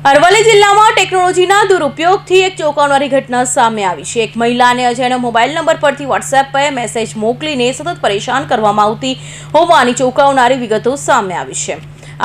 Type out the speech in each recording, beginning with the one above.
અરવલ્લી જિલ્લામાં ટેકનોલોજીના દુરુપયોગથી એક ચોંકાવનારી ઘટના સામે આવી છે। એક મહિલાને અજાણ્યા મોબાઈલ નંબર પરથી વોટ્સએપ પર મેસેજ મોકલીને સતત પરેશાન કરવામાં આવતી હોવાની ચોંકાવનારી વિગતો સામે આવી છે।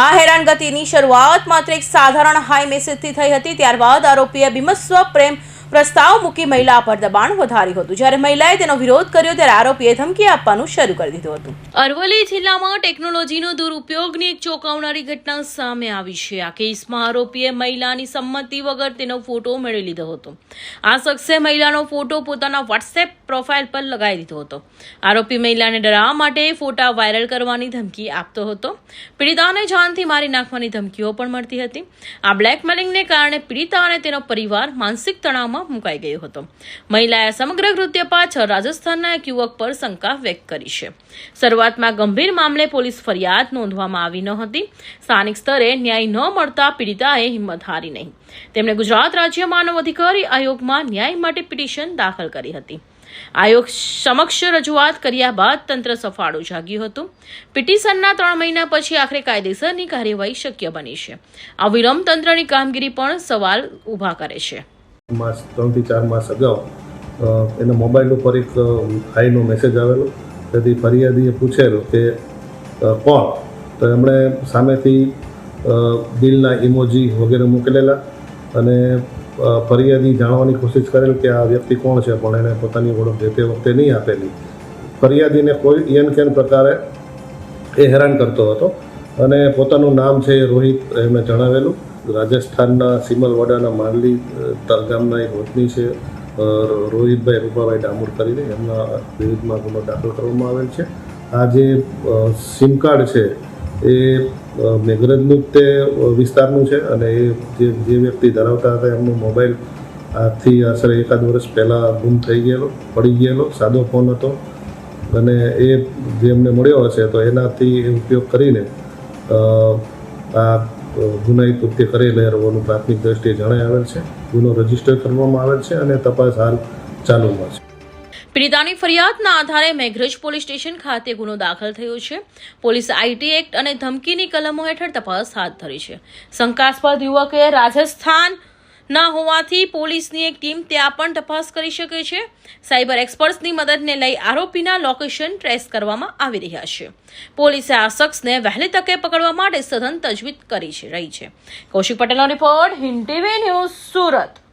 આ હેરાનગતિની શરૂઆત માત્ર એક સાધારણ હાઈ મેસેજથી થઈ હતી। ત્યારબાદ આરોપીએ બીભત્સ પ્રેમ પ્રસ્તાવ મૂકી મહિલા પર દબાણ વધાર્યું હતું। જ્યારે મહિલાએ તેનો વિરોધ કર્યો ત્યારે આરોપીએ ધમકી આપવાનું શરૂ કરી દીધું હતું। અરવલ્લી જિલ્લામાં ટેકનોલોજીનો દુરુપયોગની એક ચોંકાવનારી ઘટના સામે આવી છે। આ કેસમાં આરોપીએ મહિલાની સંમતિ વગર તેનો ફોટો મેળવી લીધો હતો। આ શખ્સે મહિલાનો ફોટો પોતાના વોટ્સએપ પ્રોફાઇલ પર લગાવી દીધો હતો। આરોપી મહિલાને ડરાવવા માટે ફોટા વાયરલ કરવાની ધમકી આપતો હતો। પીડિતાને જાનથી મારી નાખવાની ધમકીઓ પણ મળતી હતી। આ બ્લેકમેલિંગને કારણે પીડિતા અને તેનો પરિવાર માનસિક તણાવમાં મુકાઈ ગયો હતો। મહિલાએ સમગ્ર કૃત્ય પાછળ રાજસ્થાનના એક યુવક પર શંકા વ્યક્ત કરી છે। શરૂઆતમાં ગંભીર મામલે પોલીસ ફરિયાદ નોંધવામાં આવી ન હતી। સ્થાનિક સ્તરે ન્યાય ન મળતા પીડિતાએ હિંમત હારી નહીં। તેમણે ગુજરાત રાજ્ય માનવ અધિકારી આયોગમાં ન્યાય માટે પિટિશન દાખલ કરી હતી। આયોગ સમક્ષ રજૂઆત કર્યા બાદ તંત્ર સફાળું જાગ્યું હતું। પિટિશનના 3 મહિના પછી આખરે કાયદેસરની કાર્યવાહી શક્ય બની છે। આ વિલંબ તંત્રની કામગીરી પણ સવાલ ઊભા કરે છે। 3 થી 4 માસ અગાઉ એના મોબાઈલ ઉપર એક હાઈનો મેસેજ આવેલો। તેથી ફરિયાદીએ પૂછેલું કે કોણ, તો એમણે સામેથી દિલના ઇમોજી વગેરે મૂકેલા અને ફરિયાદી જાણવાની કોશિશ કરેલ કે આ વ્યક્તિ કોણ છે, પણ એણે પોતાની ઓળખ જે તે વખતે નહીં આપેલી। ફરિયાદીને કોઈ એન પ્રકારે એ હેરાન કરતો હતો અને પોતાનું નામ છે રોહિત એમણે જણાવેલું। રાજસ્થાનના સિમલવાડાના માંડલી ગામના એક વતની છે રોહિતભાઈ રૂપાભાઈ ડામોર કરીને, એમના વિરુદ્ધમાં ગુનો દાખલ કરવામાં આવેલ છે। આ જે સિમ કાર્ડ છે એ મેઘરજનું તે વિસ્તારનું છે અને એ જે વ્યક્તિ ધરાવતા હતા એમનો મોબાઈલ આજથી આશરે 1 વર્ષ પહેલાં ગુમ થઈ ગયેલો, પડી ગયેલો સાદો ફોન હતો અને એ જે એમને મળ્યો હશે તો એનાથી એ ઉપયોગ કરીને આ ગુનાહિત કૃત્ય કરેલ હોવાનું પ્રાથમિક દ્રષ્ટિએ જણાઈ આવેલ છે। ગુનો રજીસ્ટર કરવામાં આવેલ છે અને તપાસ હાલ ચાલુમાં છે। પીડિતાની ફરિયાદના આધારે મેઘરજ પોલીસ સ્ટેશન ખાતે ગુનો દાખલ થયો છે। પોલીસ આઈટી એક્ટ અને ધમકીની કલમો હેઠળ તપાસ હાથ ધરી છે। શંકાસ્પદ યુવકે રાજસ્થાનના હોવાથી પોલીસની એક ટીમ ત્યાં પણ તપાસ કરી શકે છે। સાયબર એક્સપર્ટ્સની મદદને લઈ આરોપીના લોકેશન ટ્રેસ કરવામાં આવી રહ્યા છે। પોલીસે આ શખ્સને વહેલી તકે પકડવા માટે સઘન તજવીજ કરી રહી છે। કૌશિક પટેલનો report, Hind TV news, Surat.